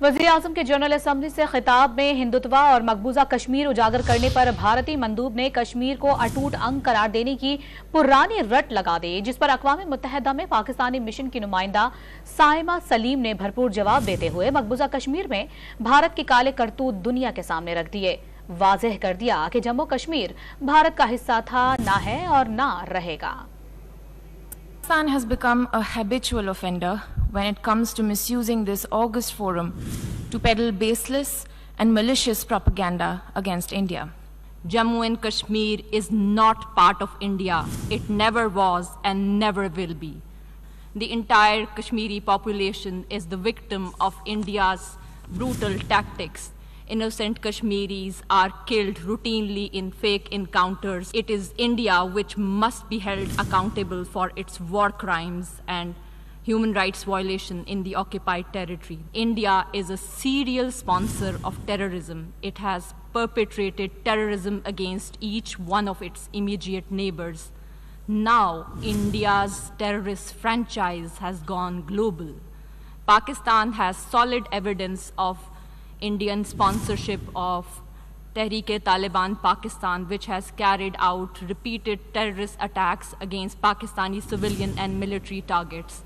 वज़ीर-ए-आज़म के general assembly से खिताब में हिंदुत्व और मकबूजा कश्मीर उजागर करने पर भारतीय मंदूब ने कश्मीर को अटूट अंग करार देने की पुरानी रट लगा दी, जिस पर अक़वाम मुत्तहिदा में पाकिस्तानी मिशन की नुमाइंदा साइमा सलीम ने भरपूर जवाब देते हुए मकबूजा कश्मीर में भारत के काले करतूत दुनिया के सामने रख दिए। वाज़ेह कर दिया कि जम्मू कश्मीर भारत का हिस्सा था, ना है और ना रहेगा। Pakistan has become a habitual offender when it comes to misusing this august forum to peddle baseless and malicious propaganda against India. Jammu and Kashmir is not part of India. It never was and never will be. The entire Kashmiri population is the victim of India's brutal tactics. Innocent Kashmiris are killed routinely in fake encounters. It is India which must be held accountable for its war crimes and human rights violation in the occupied territory. India is a serial sponsor of terrorism. It has perpetrated terrorism against each one of its immediate neighbors. Now, India's terrorist franchise has gone global. Pakistan has solid evidence of Indian sponsorship of Tehreek-e-Taliban Pakistan, which has carried out repeated terrorist attacks against Pakistani civilian and military targets.